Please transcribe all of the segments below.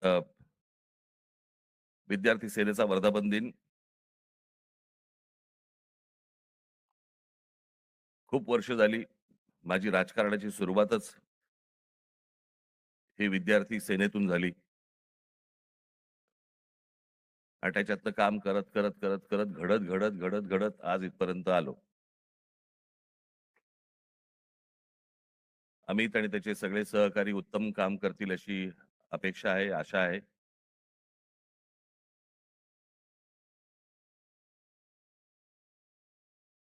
अ, विद्यार्थी सेनेचा वर्धापन दिन खूप वर्ष झाली. माझी राजकारणाची सुरुवातच ही विद्यार्थी सेनेतून झाली आणि त्याच्यातनं काम करत करत करत करत घडत घडत घडत घडत आज इथपर्यंत आलो. अमित आणि त्याचे सगळे सहकारी उत्तम काम करतील अशी अपेक्षा आहे, आशा आहे.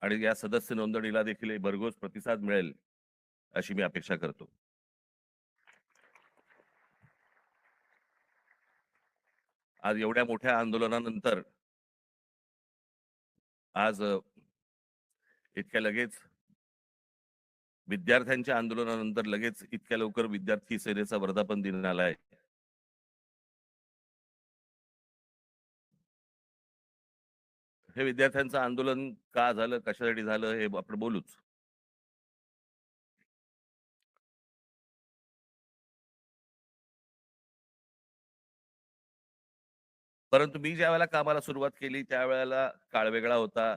आणि या सदस्य नोंदणीला देखील भरघोस प्रतिसाद मिळेल अशी मी अपेक्षा करतो. आज एवढ्या मोठ्या आंदोलनानंतर आज इतक्या लगेच विद्यार्थ्यांच्या आंदोलनानंतर लगेच इतक्या लवकर विद्यार्थी सेनेचा वर्धापन दिन आलाय. हे विद्यार्थ्यांचं आंदोलन का झालं, कशासाठी झालं हे आपण बोलूच. परंतु मी ज्या वेळेला कामाला सुरुवात केली त्यावेळेला काळ वेगळा होता,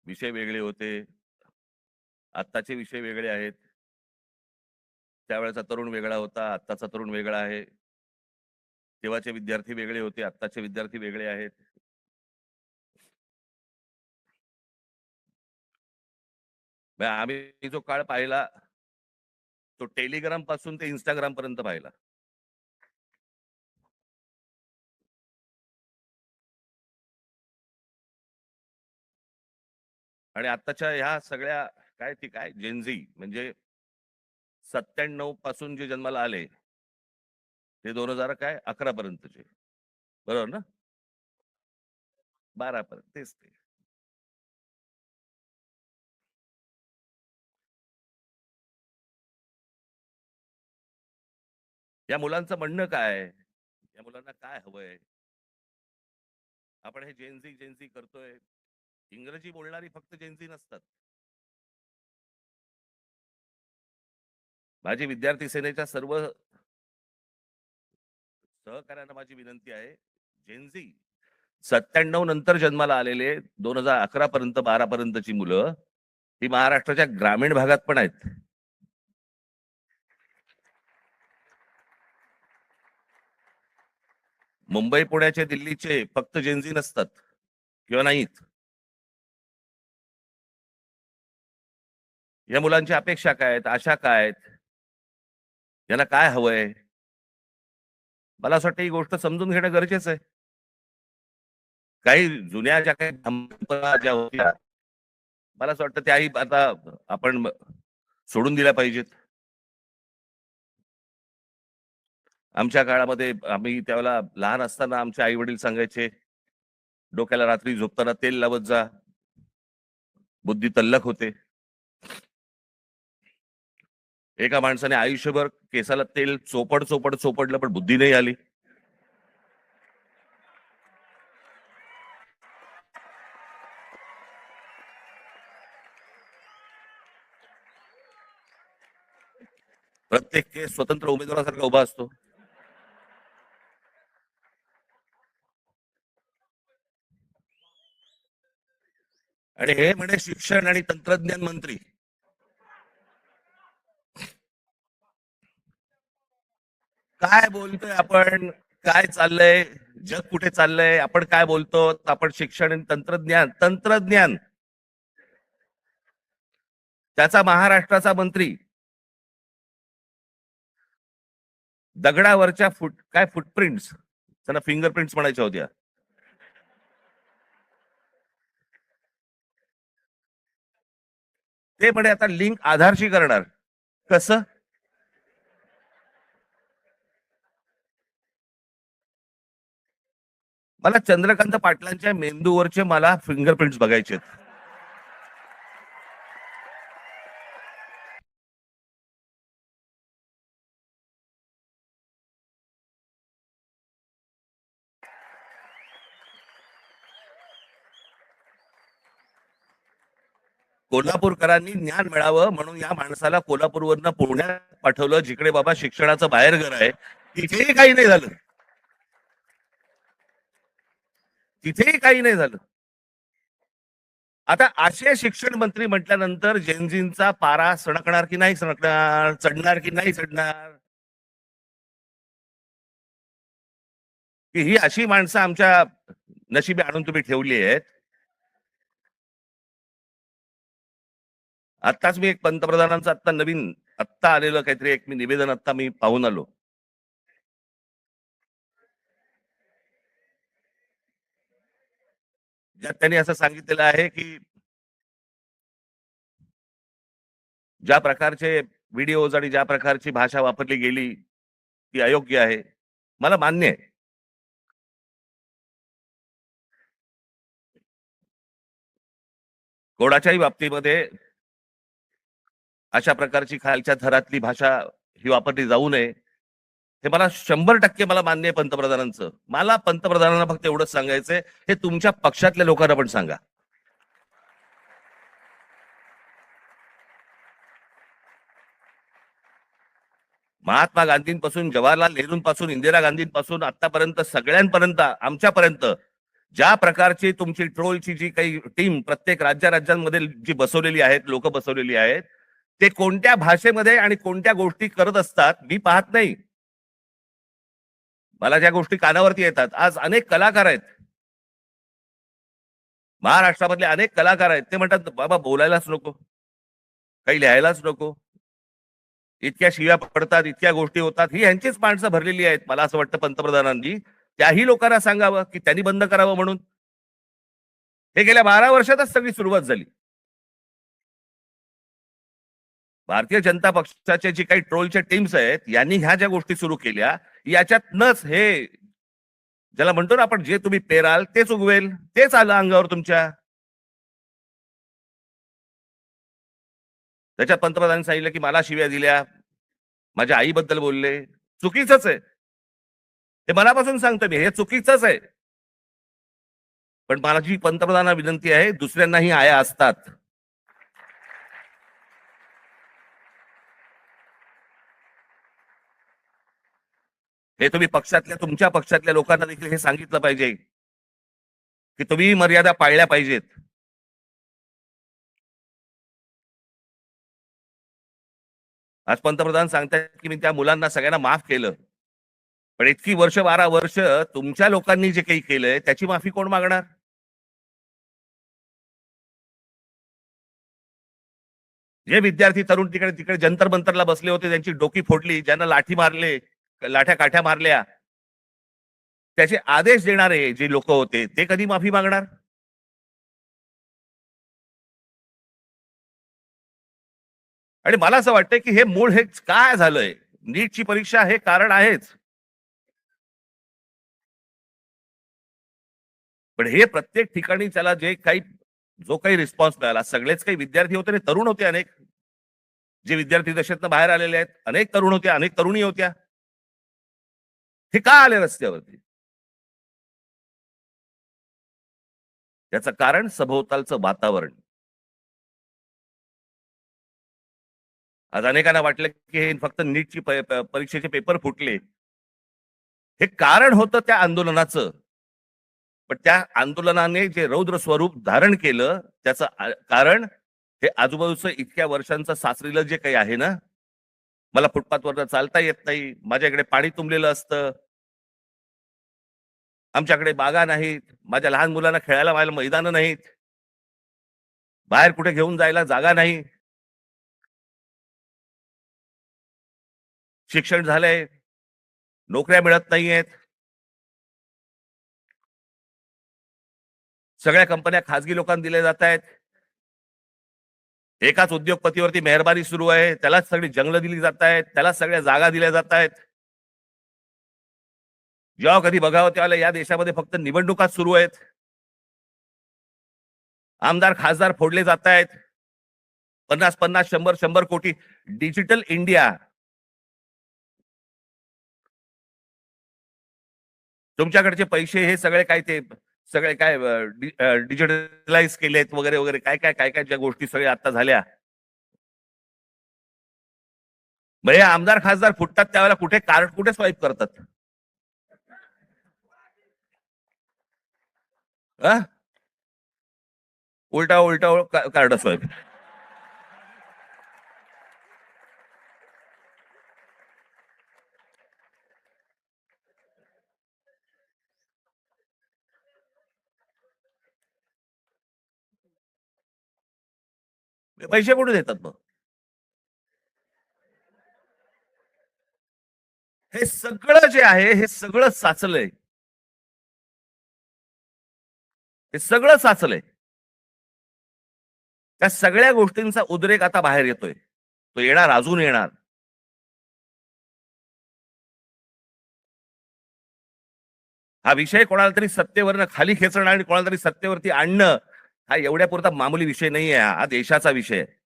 विषय वेगळे होते. आत्ताचे विषय वेगळे आहेत. त्यावेळेचा तरुण वेगळा होता, आत्ताचा तरुण वेगळा आहे. तेव्हाचे विद्यार्थी वेगळे होते, आत्ताचे विद्यार्थी वेगळे आहेत. म्हणजे आम्ही जो काळ पाहिला तो टेलिग्राम पासून ते इंस्टाग्राम पर्यंत पाहिला. आणि आत्ताच्या ह्या सगळ्या काय ती काय जेनझी म्हणजे 97 पासून जे जन्माला आले ते 2011 पर्यंतचे, बरोबर ना? 12 पर्यंत तेच ते. या मुलांचं म्हणणं काय आहे? या मुलांना काय हवंय? आपण हे जेनझी जेनझी करतोय. इंग्रजी बोलणारी फक्त जेनझी नसतात. माझी विद्यार्थी सेनेच्या सर्व सहकार्यांना माझी विनंती आहे. जेनझी 97 नंतर जन्माला आलेले 2011 पर्यंत 12 पर्यंतची मुलं ही महाराष्ट्राच्या ग्रामीण भागात पण आहेत. मुंबई पुण्याचे दिल्लीचे फक्त जेनझी नसतात किंवा नाहीत. या मुलांची अपेक्षा काय आहेत, आशा काय आहेत, यांना काय हवंय? मला असं वाटतं ही गोष्ट समजून घेणं गरजेचं आहे. काही जुन्या ज्या काही परंपरा ज्या होत्या मला असं वाटतं त्याही आता आपण सोडून दिल्या पाहिजेत. आमच्या काळामध्ये आम्ही त्यावेळेला लहान असताना आमचे आई वडील सांगायचे, डोक्याला रात्री झोपताना तेल लावत जा, बुद्धी तल्लख होते. एका माणसाने आयुष्यभर केसाला तेल चोपड चोपड चोपडलं पण बुद्धी नाही आली. प्रत्येक केस स्वतंत्र उमेदवारासारखा उभा असतो. आणि हे म्हणे शिक्षण आणि तंत्रज्ञान मंत्री. काय बोलतोय आपण? काय चाललंय? जग कुठे चाललंय? आपण काय बोलतो? आपण शिक्षण आणि तंत्रज्ञान तंत्रज्ञान त्याचा महाराष्ट्राचा मंत्री दगडावरच्या काय फुटप्रिंट्स त्यांना फिंगरप्रिंट्स म्हणायच्या होत्या. ते म्हणे आता लिंक आधारशी करणार. कसं? मला चंद्रकांत पाटलांच्या मेंदूवरचे मला फिंगरप्रिंट्स बघायचे. कोल्हापूरकरांनी ज्ञान मिळावं म्हणून या माणसाला कोल्हापूरवरनं पुण्यात पाठवलं, जिकडे बाबा शिक्षणाचं बाहेर घर आहे. तिथेही काही नाही झालं. तिथेही काही नाही झालं. आता असे शिक्षण मंत्री म्हटल्यानंतर जेनजींचा पारा सणकणार की नाही सणकणार, चढणार की नाही चढणार, की ही अशी माणसं आमच्या नशिबी आणून तुम्ही ठेवली आहेत. आत्ताच मी एक पंतप्रधानांचं आत्ता नवीन आत्ता आलेलं काहीतरी एक मी निवेदन आत्ता मी पाहून आलो. ज्यात त्यांनी असं सांगितलेलं आहे की ज्या प्रकारचे व्हिडिओज आणि ज्या प्रकारची भाषा वापरली गेली ती अयोग्य आहे. मला मान्य आहे. कोणाच्याही बाबतीमध्ये अशा प्रकारची खालच्या थरातली भाषा ही वापरली जाऊ नये. हे मला 100% मला मान्य आहे पंतप्रधानांचं. मला पंतप्रधानांना फक्त एवढंच सांगायचंय, हे तुमच्या पक्षातल्या लोकांना पण सांगा. महात्मा गांधींपासून जवाहरलाल नेहरूंपासून इंदिरा गांधींपासून आतापर्यंत सगळ्यांपर्यंत आमच्यापर्यंत ज्या प्रकारची तुमची ट्रोलची जी काही टीम प्रत्येक राज्यांमध्ये जी बसवलेली आहेत, लोक बसवलेली आहेत, ते कोणत्या भाषेमध्ये आणि कोणत्या गोष्टी करत असतात मी पाहत नाही. मला ज्या गोष्टी कानावरती येतात, आज अनेक कलाकार आहेत, महाराष्ट्रामधले अनेक कलाकार आहेत, ते म्हणतात बाबा बोलायलाच नको, काही लिहायलाच नको, इतक्या शिव्या पडतात, इतक्या गोष्टी होतात. ही यांचीच माणसं भरलेली आहेत. मला असं वाटतं पंतप्रधानांनी त्याही लोकांना सांगावं की त्यांनी बंद करावं म्हणून. हे गेल्या 12 वर्षातच सगळी सुरुवात झाली. भारतीय जनता पक्षाचे जी काही ट्रोलच्या टीम्स आहेत यांनी ह्या ज्या गोष्टी सुरू केल्या, याच्यातनच हे ज्याला म्हणतो ना आपण, जे तुम्ही पेराल तेच उगवेल, तेच आलं अंगावर तुमच्या. त्याच्यात पंतप्रधानांनी सांगितलं की मला शिव्या दिल्या, माझ्या आईबद्दल बोलले. चुकीचंच आहे, हे मनापासून सांगतो मी, हे चुकीचंच आहे. पण माझी पंतप्रधानांना विनंती आहे, दुसऱ्यांनाही आया असतात. हे तुम्ही पक्षातल्या तुमच्या पक्षातल्या लोकांना देखील हे सांगितलं पाहिजे की तुम्ही मर्यादा पाळल्या पाहिजेत. आज पंतप्रधान सांगतात की मी त्या मुलांना सगळ्यांना माफ केलं, पण इतकी वर्ष 12 वर्ष तुमच्या लोकांनी जे काही केलंय त्याची माफी कोण मागणार? जे विद्यार्थी तरुण तिकडे तिकडे जंतर मंतरला बसले होते, त्यांची डोकी फोडली, ज्यांना लाठी मारले, लाठ्या काठ्या मारल्या, त्याचे आदेश देणारे जे लोक होते ते कधी माफी मागणार? आणि मला असं वाटतंय की हे मूळ हे काय झालंय, नीटची परीक्षा हे कारण आहेच, पण हे प्रत्येक ठिकाणी त्याला जे काही जो काही रिस्पॉन्स मिळाला, सगळेच काही विद्यार्थी होते आणि तरुण होते, अनेक जे विद्यार्थी दशेतनं बाहेर आलेले आहेत, अनेक तरुण होते, अनेक तरुणी होत्या. हे का आले रस्त्यावरती? याचं कारण सभोवतालचं वातावरण. आज अनेकांना वाटलं की हे फक्त नीटची परीक्षेचे पेपर फुटले, हे कारण होतं त्या आंदोलनाचं. पण त्या आंदोलनाने जे रौद्र स्वरूप धारण केलं त्याचं कारण हे आजूबाजूचं इतक्या वर्षांचं सासरीलं जे काही आहे ना, मला फुटपाथवर चालता येत नाही, माझ्याकडे पाणी तुंबलेलं असतं, आमच्याकडे बागा नाहीत, माझ्या लहान मुलांना खेळायला व्हायला मैदानं नाहीत, बाहेर कुठे घेऊन जायला जागा नाही, शिक्षण झालंय, नोकऱ्या मिळत नाहीयेत, सगळ्या कंपन्या खासगी लोकांना दिल्या जात आहेत, एकाच उद्योगपतीवरती मेहरबानी सुरू आहे, त्यालाच सगळी जंगलं दिली जात आहेत, त्यालाच सगळ्या जागा दिल्या जात आहेत. जेव्हा कधी बघावं त्यावेळेला या देशामध्ये फक्त निवडणुकाच सुरू आहेत, आमदार खासदार फोडले जात आहेत, 50-50, 100-100 कोटी. डिजिटल इंडिया, तुमच्याकडचे पैसे हे सगळे काय ते सगळे काय डिजिटलाइज केलेत वगैरे वगैरे, काय काय काय काय ज्या गोष्टी सगळ्या आता झाल्या. मग हे आमदार खासदार फुटतात त्यावेळेला कुठे कार्ड कुठे स्वाईप करतात? हा? उलटा उलटा कार्ड स्वाईप. पैसे कुठून येतात मग? हे सगळं जे आहे हे सगळं साचलंय. हे सगळं साचलंय. त्या सगळ्या गोष्टींचा उद्रेक आता बाहेर येतोय. तो येणार, अजून येणार. हा विषय कोणाला तरी सत्तेवरनं खाली खेचणं आणि कोणाला तरी सत्तेवरती आणणं हा एवढ्या पुरता मामूली विषय नाहीये. हा देशाचा विषय आहे.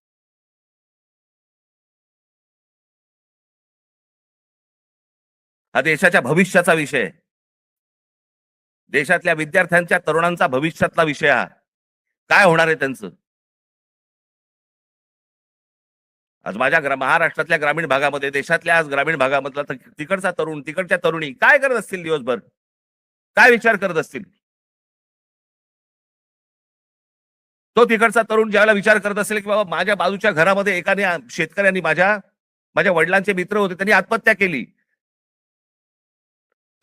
हा देशाच्या भविष्याचा विषय आहे. देशातल्या विद्यार्थ्यांच्या तरुणांचा भविष्यातला विषय हा. काय होणार आहे त्यांचं? आज माझ्या महाराष्ट्रातल्या ग्रामीण भागामध्ये, देशातल्या आज ग्रामीण भागामधला तिकडचा तरुण, तिकडच्या तरुणी काय करत असतील दिवसभर? काय विचार करत असतील? तो तिकडचा तरुण ज्यावेळेला विचार करत असेल की बाबा माझ्या बाजूच्या घरामध्ये एकाने शेतकऱ्यांनी माझ्या माझ्या वडिलांचे मित्र होते, त्यांनी आत्महत्या केली.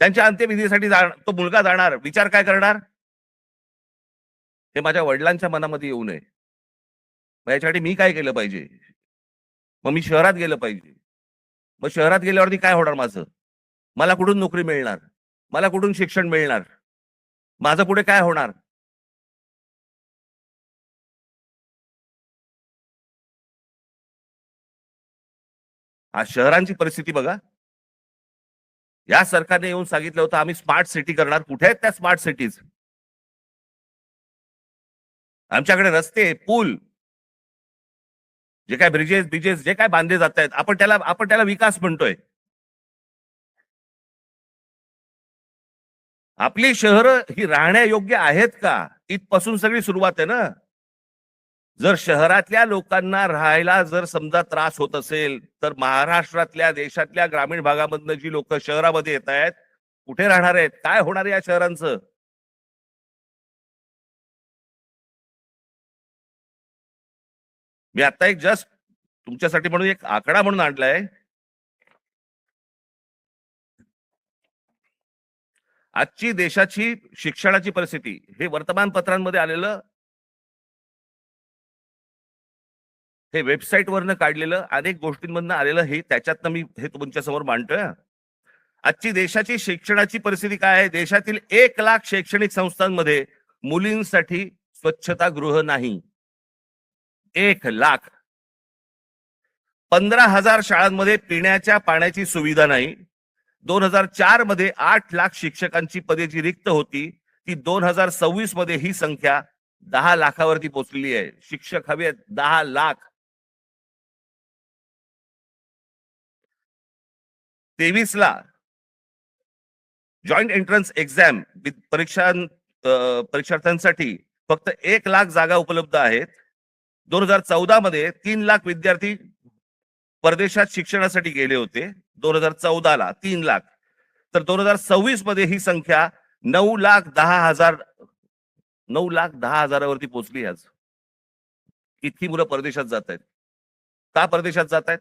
त्यांच्या अंत्यविधीसाठी तो मुलगा जाणार, विचार काय करणार? हे माझ्या वडिलांच्या मनामध्ये येऊ नये. मग याच्यासाठी मी काय केलं पाहिजे? मग मी शहरात गेलं पाहिजे. मग शहरात गेल्यावरती काय होणार माझं? मला कुठून नोकरी मिळणार? मला कुठून शिक्षण मिळणार? माझं पुढे काय होणार? आज शहरांची परिस्थिती बघा. या सरकारने येऊन सांगितलं होतं आम्ही स्मार्ट सिटी करणार. कुठे आहेत त्या स्मार्ट सिटीज? आमच्याकडे रस्ते, पूल, जे काय ब्रिजेस जे काय बांधले जात आहेत, आपण त्याला विकास म्हणतोय. आपली शहरं ही राहण्यायोग्य आहेत का? इथपासून सगळी सुरुवात आहे ना. जर शहरातल्या लोकांना राहायला जर समजा त्रास होत असेल, तर महाराष्ट्रातल्या देशातल्या ग्रामीण भागामधनं जी लोक शहरामध्ये येत आहेत, कुठे राहणार आहेत? काय होणार आहे या शहरांचं? मी आता एक जस्ट तुमच्यासाठी म्हणून एक आकडा म्हणून आणलाय. आजची देशाची शिक्षणाची परिस्थिती हे वर्तमानपत्रांमध्ये आलेलं, हे वेबसाईट वरनं काढलेलं, अनेक गोष्टींमधनं आलेलं, हे त्याच्यातनं मी हे तुमच्या समोर मांडतोय. आजची देशाची शिक्षणाची परिस्थिती काय आहे? देशातील 1,00,000 शैक्षणिक संस्थांमध्ये मुलींसाठी स्वच्छतागृह नाही. 1,00,000. 15,000 शाळांमध्ये पिण्याच्या पाण्याची सुविधा नाही. 2004 मध्ये 8,00,000 शिक्षकांची पदे जी रिक्त होती, ती 2026 मध्ये ही संख्या 10,00,000वरती पोहोचलेली आहे. शिक्षक हवे आहेत 10,00,000. 23ला जॉईंट एंट्रन्स एक्झाम परीक्षार्थ्यांसाठी फक्त 1,00,000 जागा उपलब्ध आहेत. 2014 मध्ये 3,00,000 विद्यार्थी परदेशात शिक्षणासाठी गेले होते. 2014ला 3,00,000. तर 2026 मध्ये ही संख्या 9,10,000 9,10,000वरती पोहोचली आज. इतकी मुलं परदेशात जात आहेत. का परदेशात जात आहेत?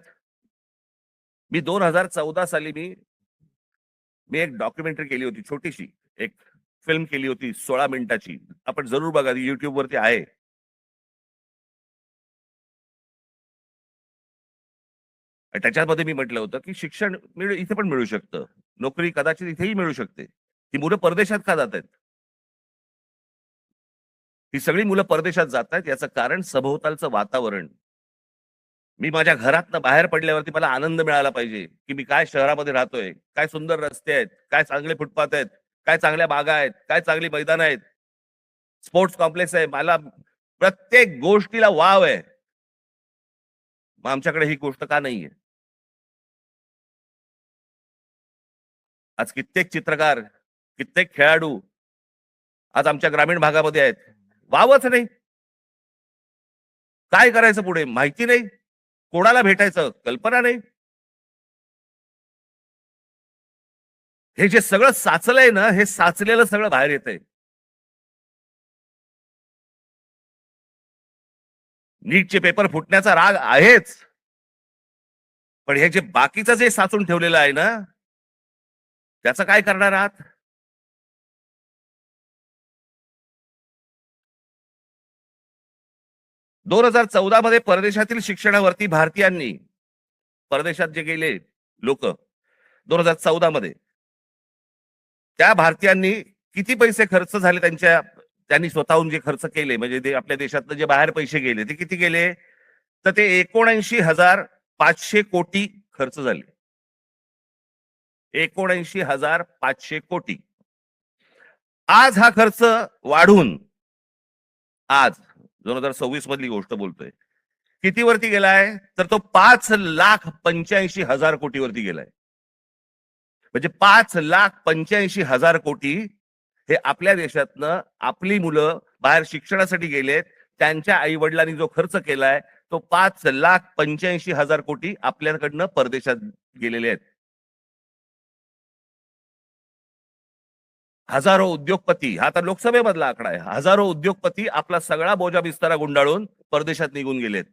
मी 2014 साली मी मी एक डॉक्युमेंटरी केली होती, छोटीशी एक फिल्म केली होती 16 मिनिटाची. आपण जरूर बघा, युट्यूब वरती आहे. त्याच्यामध्ये मी म्हटलं होतं की शिक्षण इथे पण मिळू शकतं, नोकरी कदाचित इथेही मिळू शकते. ती मुलं परदेशात का जात आहेत? ही सगळी मुलं परदेशात जात आहेत याचं कारण सभोवतालचं वातावरण. मी माझ्या घरातनं बाहेर पडल्यावरती मला आनंद मिळाला पाहिजे की मी काय शहरामध्ये राहतोय, काय सुंदर रस्ते आहेत, काय चांगले फुटपाथ आहेत, काय चांगल्या बागा आहेत, काय चांगली मैदान आहेत, स्पोर्ट्स कॉम्प्लेक्स आहे. मला प्रत्येक गोष्टीला वाव आहे. मग आमच्याकडे ही गोष्ट का नाहीये? आज कित्येक चित्रकार, कित्येक खेळाडू आज आमच्या ग्रामीण भागामध्ये आहेत. वावच नाही. काय करायचं पुढे माहिती नाही. कोणाला भेटायचं कल्पना नाही. हे जे सगळं साचलंय ना, हे साचलेलं सगळं बाहेर येतंय. नीटचे पेपर फुटण्याचा राग आहेच, पण हे जे बाकीचं जे साचून ठेवलेलं आहे ना, त्याचं काय करणार आहात? दोन 2014 मध्ये परदेशातील शिक्षणावरती भारतीयांनी, परदेशात जे गेले लोक 2014 मध्ये, त्या भारतीयांनी किती पैसे खर्च झाले त्यांनी स्वतःहून जे खर्च केले, म्हणजे ते आपल्या देशातनं जे बाहेर पैसे गेले ते किती गेले, तर ते 79,500 कोटी खर्च झाले. 79,500 कोटी. आज हा खर्च वाढून, आज 2026 मधली गोष्ट बोलतोय, किती वरती गेलाय, तर तो 5,85,000 कोटी वरती गेलाय. म्हणजे 5,85,000 कोटी हे आपल्या देशातनं आपली मुलं बाहेर शिक्षणासाठी गेलेत, त्यांच्या आई वडिलांनी जो खर्च केलाय तो 5,85,000 कोटी आपल्याकडनं परदेशात गेलेले आहेत. हजारो उद्योगपती, हा आता लोकसभेमधला आकडा आहे, हजारो उद्योगपती आपला सगळा बोजा बिस्तारा गुंडाळून परदेशात निघून गेलेत.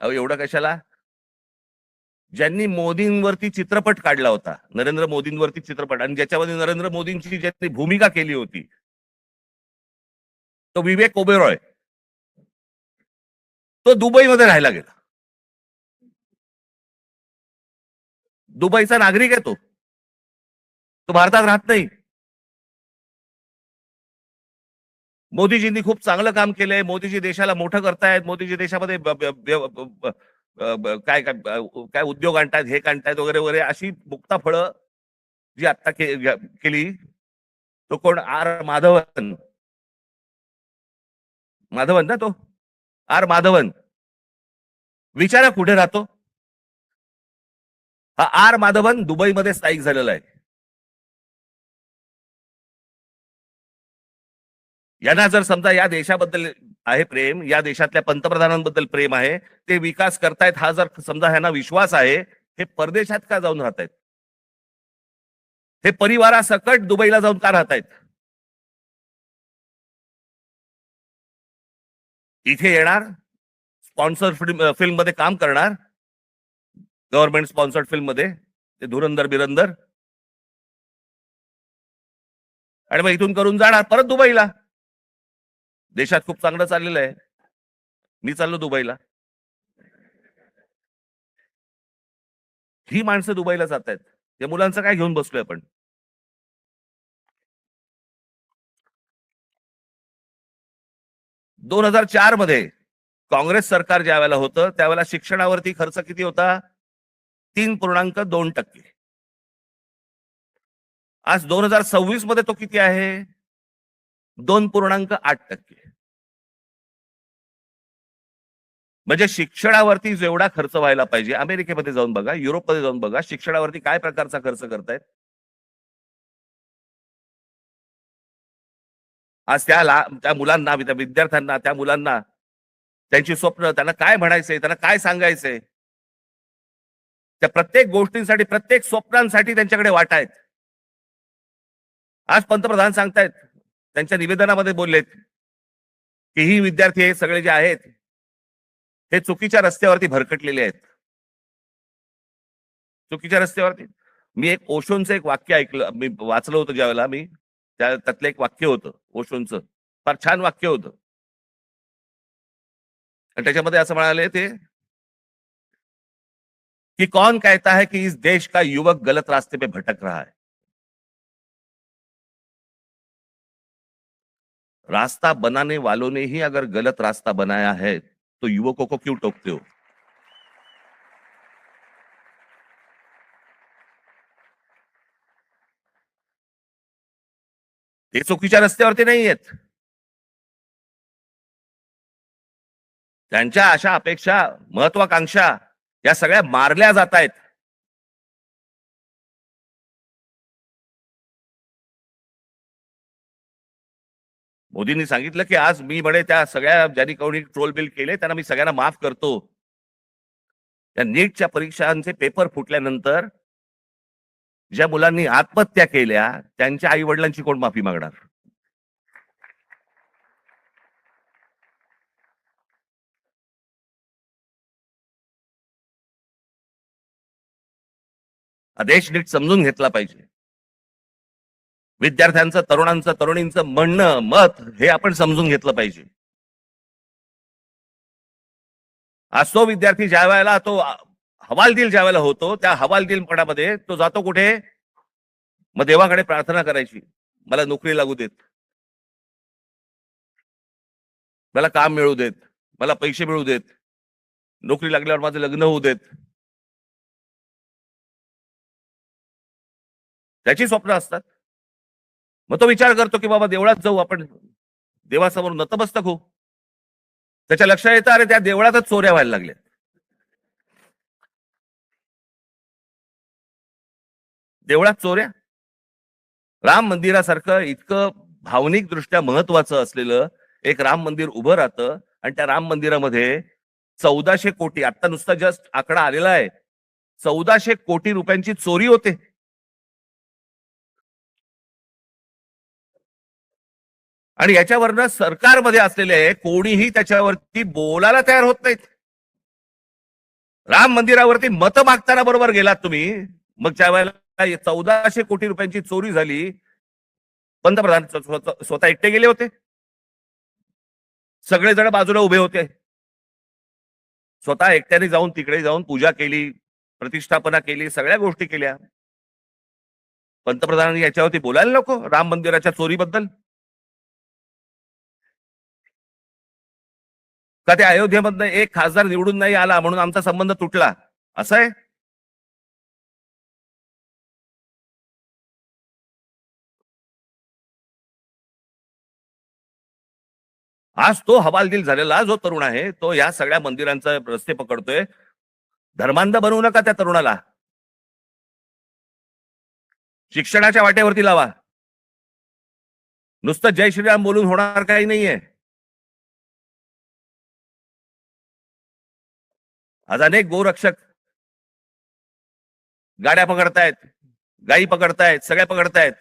अहो एवढं कशाला? ज्यांनी मोदींवरती चित्रपट काढला होता, नरेंद्र मोदींवरती चित्रपट, आणि ज्याच्यामध्ये नरेंद्र मोदींची ज्यांनी भूमिका केली होती, तो विवेक ओबेरॉय, तो दुबईमध्ये राहायला गेला. दुबईचा नागरिक आहे तो भारतात राहत नाही. मोदीजींनी खूप चांगलं काम केलंय, मोदीजी देशाला मोठं करतायत, मोदीजी देशामध्ये काय काय काय उद्योग आणतायत, हे आणतायत वगैरे वगैरे, अशी मुक्ताफळं जी आता केली. तो कोण, आर माधवन, माधवन ना तो, आर माधवन, विचारा कुठे राहतो हा आर माधवन. दुबईमध्ये स्थायिक झालेला आहे. यांना जर समजा या देशाबद्दल आहे प्रेम, या देशातल्या पंतप्रधानांबद्दल प्रेम आहे, ते विकास करतायत, हा जर समजा ह्यांना विश्वास आहे, हे परदेशात का जाऊन राहतायत? हे परिवारासकट दुबईला जाऊन का राहतायत? इथे येणार, स्पॉन्सर फिल्म मध्ये काम करणार, गव्हर्नमेंट स्पॉन्सर्ड फिल्म मध्ये, ते धुरंधर बिरंदर, आणि मग इथून करून जाणार परत दुबईला. देशात खूप चांगलं चाललेलं आहे, मी चाललो दुबईला. ही माणसं दुबईला जात आहेत, त्या मुलांचं काय घेऊन बसलोय आपण? 2004 मध्ये काँग्रेस सरकार ज्या वेळेला होतं, त्यावेळेला शिक्षणावरती खर्च किती होता? 3.2%. आज 2026 मध्ये तो किती आहे? 2.8%. म्हणजे शिक्षणावरती जेवढा खर्च व्हायला पाहिजे, अमेरिकेमध्ये जाऊन बघा, युरोपमध्ये जाऊन बघा, शिक्षणावरती काय प्रकारचा खर्च करतायत. आज त्या मुलांना, त्या विद्यार्थ्यांना, त्या मुलांना त्यांची स्वप्न, त्यांना काय म्हणायचंय, त्यांना काय सांगायचंय, त्या प्रत्येक गोष्टींसाठी, प्रत्येक स्वप्नांसाठी त्यांच्याकडे वाटा आहेत. आज पंतप्रधान सांगतायत, त्यांच्या निवेदनामध्ये बोललेत की ही विद्यार्थी हे सगळे जे आहेत, हे चुकीच्या रस्त्यावरती भरकटलेले आहेत. चुकीच्या रस्त्यावरती. मी एक ओशोंचं एक वाक्य ऐकलं, मी वाचलं होतं ज्यावेळेला मी, त्यातलं एक वाक्य होतं ओशोंचं, फार छान वाक्य होतं. आणि त्याच्यामध्ये असं म्हणाले ते, कि कौन कहता है कि इस देश का युवक गलत रास्ते पे भटक रहा है? रास्ता बनाने वालों ने ही अगर गलत रास्ता बनाया है, तो युवकों को क्यों टोकते हो? ते चुकीच्या रस्त्यावरती नाही आहेत. त्यांच्या अशा अपेक्षा, महत्वाकांक्षा या सगळ्या मारल्या जात आहेत. मोदींनी सांगितलं की आज मी म्हणे त्या सगळ्या ज्यांनी कोणी ट्रोल बिल केले त्यांना मी सगळ्यांना माफ करतो. त्या नीटच्या परीक्षांचे पेपर फुटल्यानंतर ज्या मुलांनी आत्महत्या केल्या, त्यांच्या आई वडिलांची कोण माफी मागणार? हा देश नीट समजून घेतला पाहिजे. विद्यार्थ्यांचं, तरुणांचं, तरुणींचं म्हणणं, मत हे आपण समजून घेतलं पाहिजे. आज तो विद्यार्थी ज्या वेळेला तो हवालदिल ज्या वेळेला होतो, त्या हवालदिलपणामध्ये तो जातो कुठे? मग देवाकडे प्रार्थना करायची, मला नोकरी लागू देत, मला काम मिळू देत, मला पैसे मिळू देत, नोकरी लागल्यावर माझं लग्न होऊ देत. त्याची स्वप्न असतात. मग तो विचार करतो की बाबा देवळात जाऊ आपण, देवासमोर नतमस्तक होऊ. त्याच्या लक्षात येतं, अरे त्या देवळातच चोऱ्या व्हायला लागल्या. देवळात चोऱ्या. राम मंदिरासारखं इतकं भावनिक दृष्ट्या महत्वाचं असलेलं एक राम मंदिर उभं राहतं, आणि त्या राम मंदिरामध्ये 1400 कोटी, आता नुसता जस्ट आकडा आलेला आहे, 1400 कोटी रुपयांची चोरी होते. आणि याच्यावरनं सरकारमध्ये असलेले कोणीही त्याच्यावरती बोलायला तयार होत नाहीत. राम मंदिरावरती मत मागताना बरोबर गेलात तुम्ही. मग ज्या वेळेला 1400 कोटी रुपयांची चोरी झाली, पंतप्रधान स्वतः एकटे गेले होते, सगळेजण बाजूला उभे होते. स्वतः एकट्याने जाऊन तिकडे जाऊन पूजा केली, प्रतिष्ठापना केली, सगळ्या गोष्टी केल्या. पंतप्रधानांनी याच्यावरती बोलायला नको राम मंदिराच्या चोरीबद्दल? का त्या अयोध्येमधनं एक खासदार निवडून नाही आला म्हणून आमचा संबंध तुटला, असं आहे? आज तो हवालदिल झालेला जो तरुण आहे, तो या सगळ्या मंदिरांचा रस्ते पकडतोय. धर्मांध बनवू नका त्या तरुणाला. शिक्षणाच्या वाटेवरती लावा. नुसतं जय श्रीराम बोलून होणार काही नाहीये. आज अनेक गोरक्षक गाड्या पकडतायत, गायी पकडतायत, सगळ्या पकडतायत.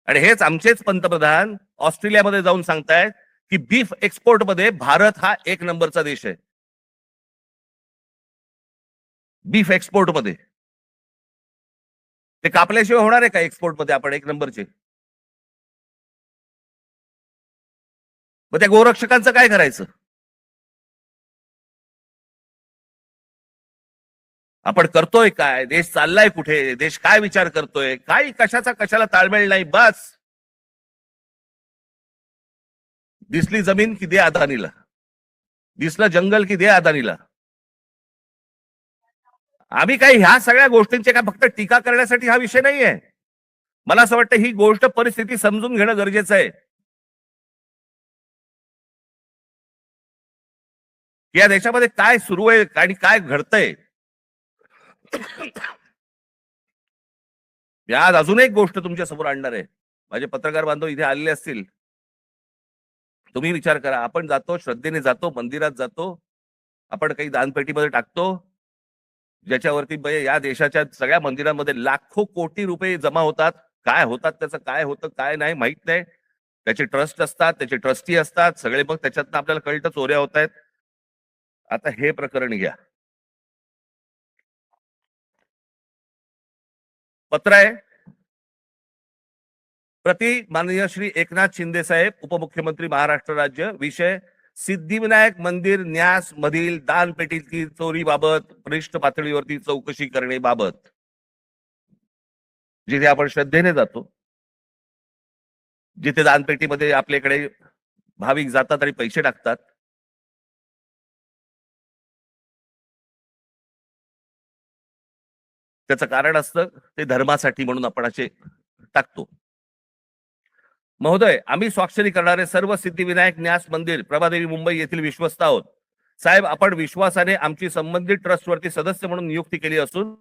आणि हेच आमचेच पंतप्रधान ऑस्ट्रेलियामध्ये जाऊन सांगतायत की बीफ एक्सपोर्ट मध्ये भारत हा 1 नंबरचा देश आहे. बीफ एक्सपोर्ट मध्ये ते कापल्याशिवाय होणार आहे का एक्सपोर्ट मध्ये आपण 1 नंबरचे? मग त्या गोरक्षकांचं काय करायचं? आपण करतोय काय? देश चाललाय कुठे? देश काय विचार करतोय? काय कशाचा कशाला ताळमेळ नाही. बस दिसली जमीन की दे अदानीला, दिसलं जंगल की दे अदानीला. आम्ही काही ह्या सगळ्या गोष्टींचे काय फक्त टीका करण्यासाठी हा विषय नाहीये. मला असं वाटतं ही गोष्ट परिस्थिती समजून घेणं गरजेचं आहे की या देशामध्ये काय सुरू आहे आणि काय घडतंय. मी आज अजून एक गोष्ट तुमच्या समोर आणणार आहे. माझे पत्रकार बांधव इथे आलेले असतील, तुम्ही विचार करा. आपण जातो, श्रद्धेने जातो, मंदिरात जातो, आपण काही दानपेटीमध्ये टाकतो, ज्याच्यावरती या देशाच्या सगळ्या मंदिरांमध्ये लाखो कोटी रुपये जमा होतात. काय होतात त्याचं, काय होतं काय नाही माहित नाही. त्याचे ट्रस्ट असतात, त्याचे ट्रस्टी असतात सगळे. मग त्याच्यातनं आपल्याला कळतं चोऱ्या होत आहेत. आता हे प्रकरण घ्या. पत्र आहे, प्रति माननीय श्री एकनाथ शिंदे साहेब, उपमुख्यमंत्री महाराष्ट्र राज्य. विषय सिद्धिविनायक मंदिर न्यास मधील दानपेटीची चोरीबाबत वरिष्ठ पातळीवरती चौकशी करण्याबाबत. जिथे आपण श्रद्धेने जातो, जिथे दानपेटीमध्ये आपल्याकडे भाविक जातात आणि पैसे टाकतात, त्याचं कारण असतं ते धर्मासाठी म्हणून आपण असे टाकतो. महोदय, आम्ही स्वाक्षरी करणारे सर्व सिद्धिविनायक न्यास मंदिर प्रभादेवी मुंबई येथील विश्वस्त आहोत. साहेब, आपण विश्वासाने आमची संबंधित ट्रस्टवरती सदस्य म्हणून नियुक्ती केली असून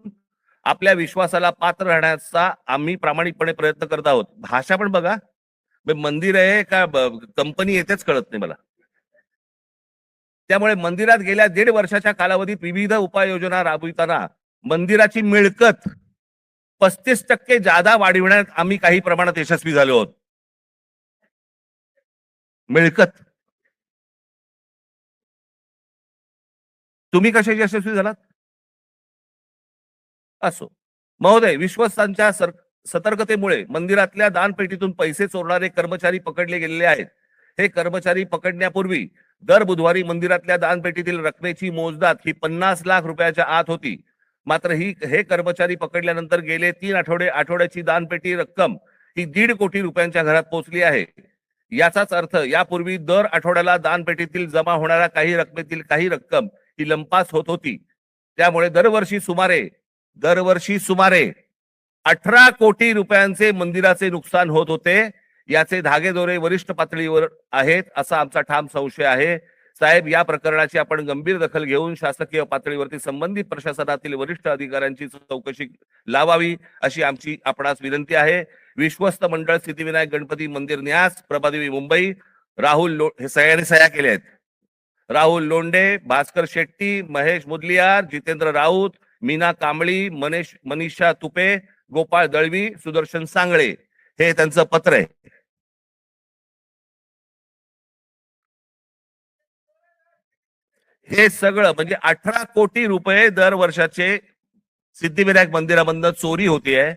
आपल्या विश्वासाला पात्र राहण्याचा आम्ही प्रामाणिकपणे प्रयत्न करत आहोत. भाषा पण बघा, मंदिर आहे का कंपनी येतेच कळत नाही मला. त्यामुळे मंदिरात गेल्या 1.5 वर्षाच्या कालावधीत विविध उपाययोजना राबविताना मंदिराची मिळकत 35% जादा वाढविण्यात आम्ही काही प्रमाणात यशस्वी झालो आहोत. मिळकत. तुम्ही कसे यशस्वी झालात? असो. महोदय, विश्वस्तांच्या सतर्कतेमुळे मंदिरातल्या दानपेटीतून पैसे चोरणारे कर्मचारी पकडले गेलेले आहेत. हे कर्मचारी पकडण्यापूर्वी दर बुधवारी मंदिरातल्या दानपेटीतील रकमेची मोजदाद ही 50 लाख रुपयाच्या आत होती. मात्र हे कर्मचारी पकडल्यानंतर गेले 3 आठवड्याची दानपेटी रक्कम ही 1.5 कोटी रुपयांच्या घरात पोहोचली आहे. याचाच अर्थ यापूर्वी दर आठवड्याला दानपेटीतील जमा होणाऱ्या काही रकमेतील काही रक्कम ही लंपास होत होती. त्यामुळे दरवर्षी सुमारे 18 कोटी रुपयांचे मंदिराचे नुकसान होत होते. याचे धागेदोरे वरिष्ठ पातळीवर आहेत असा आमचा ठाम संशय आहे. साहेब, या प्रकरणाची आपण गंभीर दखल घेऊन शासकीय पातळीवरती संबंधित प्रशासनातील वरिष्ठ अधिकाऱ्यांची चौकशी लावावी अशी आमची आपणास विनंती आहे. विश्वस्त मंडळ सिद्धिविनायक गणपती मंदिर न्यास, प्रभादेवी, मुंबई. हे सगळ्यांनी सह्या केल्या आहेत. राहुल लोंढे, भास्कर शेट्टी, महेश मुदलियार, जितेंद्र राऊत, मीना कांबळी, मनीषा तुपे, गोपाळ दळवी, सुदर्शन सांगळे, हे त्यांचं पत्र आहे. हे सगळं म्हणजे 18 कोटी रुपये दर वर्षाचे सिद्धिविनायक मंदिरामधनं चोरी होतीये.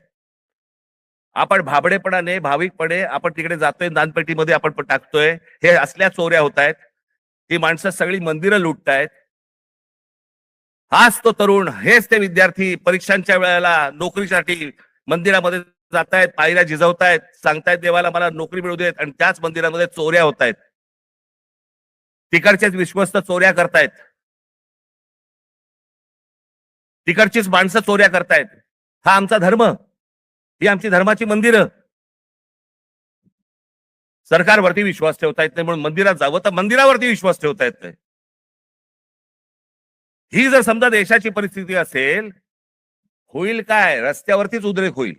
आपण भाबडेपणाने, भाविकपणे आपण तिकडे जातोय, दानपेटीमध्ये आपण टाकतोय. हे असल्या चोऱ्या होत आहेत. ही माणसं सगळी मंदिरं लुटतायत. हाच तो तरुण, हेच ते विद्यार्थी परीक्षांच्या वेळेला नोकरीसाठी मंदिरामध्ये जातायत, पायऱ्या झिजवतायत, सांगतायत देवाला मला नोकरी मिळू देत, आणि त्याच मंदिरामध्ये चोऱ्या होत आहेत. तिकडचेच विश्वस्त चोऱ्या करतायत. तिकडचीच माणसं चोऱ्या करतायत. हा आमचा धर्म, ही आमची धर्माची मंदिरं. सरकारवरती विश्वास ठेवता येत नाही म्हणून मंदिरात जावं, तर मंदिरावरती विश्वास ठेवता येत नाही. ही जर समजा देशाची परिस्थिती असेल, होईल काय? रस्त्यावरतीच उद्रेक होईल.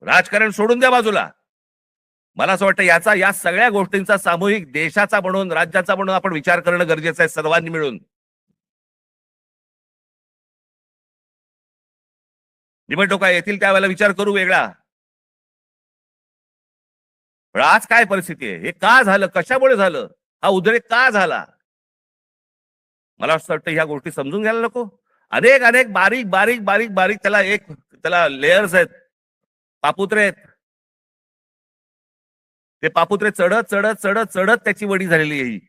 राजकारण सोडून द्या बाजूला. मला असं वाटतं या सगळ्या गोष्टींचा सामूहिक देशाचा म्हणून, राज्याचा म्हणून आपण विचार करणं गरजेचं आहे, सर्वांनी मिळून. निवडणुका येतील त्यावेळेला विचार करू वेगळा. पण आज काय परिस्थिती आहे? हे का झालं? कशामुळे झालं? हा उद्रेक का झाला? मला असं वाटतं ह्या गोष्टी समजून घ्यायला नको. अनेक बारीक बारीक बारीक बारीक त्याला लेयर्स आहेत, पापुत्रे आहेत. ते पापुत्रे चढत चढत चढत चढत त्याची वडी झालेली आहे.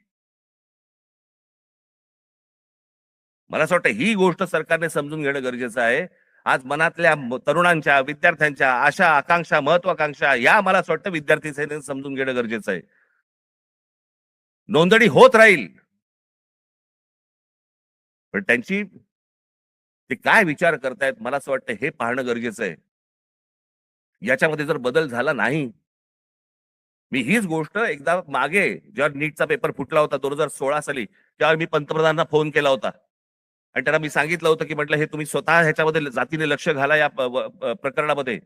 मला असं वाटतं ही गोष्ट सरकारने समजून घेणं गरजेचं आहे. आज मनातल्या तरुणांच्या, विद्यार्थ्यांच्या आशा, आकांक्षा, महत्वाकांक्षा या मला असं वाटतं विद्यार्थी सेनेने समजून घेणं गरजेचं आहे. नोंदणी होत राहील, पण ते काय विचार करतायत मला असं वाटतं हे पाहणं गरजेचं आहे. याच्यामध्ये जर बदल झाला नाही, मी हीच गोष्ट एकदा मागे जेव्हा नीटचा पेपर फुटला होता 2016 साली, तेव्हा मी पंतप्रधानांना फोन केला होता आणि त्यांना मी सांगितलं होतं की म्हटलं हे तुम्ही स्वतः ह्याच्यामध्ये जातीने लक्ष घाला या प्रकरणामध्ये.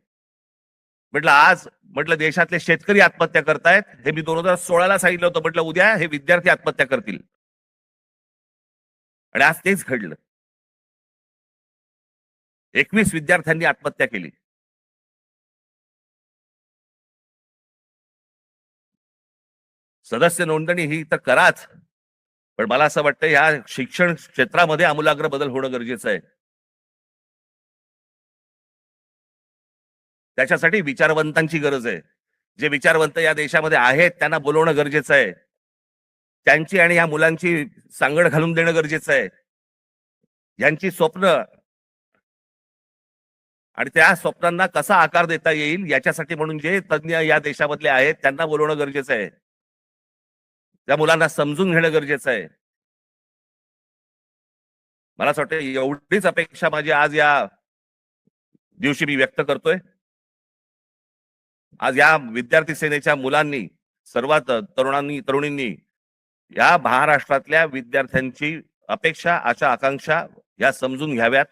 म्हटलं देशातले शेतकरी आत्महत्या करतायत, हे मी 2016ला सांगितलं होतं. म्हटलं उद्या हे विद्यार्थी आत्महत्या करतील, आणि आज तेच घडलं. 21 विद्यार्थ्यांनी आत्महत्या केली. सदस्य नोंदणी ही तर कराच, पण मला असं वाटतं या शिक्षण क्षेत्रामध्ये आमूलाग्र बदल होणं गरजेचं आहे. त्याच्यासाठी विचारवंतांची गरज आहे. जे विचारवंत या देशामध्ये आहेत त्यांना बोलवणं गरजेचं आहे. त्यांची आणि या मुलांची सांगड घालून देणं गरजेचं आहे. यांची स्वप्न आणि त्या स्वप्नांना कसा आकार देता येईल याच्यासाठी म्हणून जे तज्ञ या देशामधले आहेत त्यांना बोलवणं गरजेचं आहे. त्या मुलांना समजून घेणं गरजेचं आहे. मला असं वाटतं एवढीच अपेक्षा माझी आज या दिवशी मी व्यक्त करतोय. आज या विद्यार्थी सेनेच्या मुलांनी, सर्वात तरुणींनी या महाराष्ट्रातल्या विद्यार्थ्यांची अपेक्षा, आशा, आकांक्षा या समजून घ्याव्यात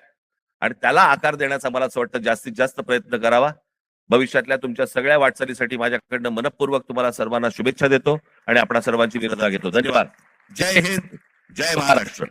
आणि त्याला आकार देण्याचा मला असं वाटतं जास्तीत जास्त प्रयत्न करावा. भविष्यातल्या तुमच्या सगळ्या वाटचालीसाठी माझ्याकडनं मनपूर्वक तुम्हाला सर्वांना शुभेच्छा देतो आणि आपणा सर्वांची विनंती घेतो. धन्यवाद. जय हिंद, जय महाराष्ट्र.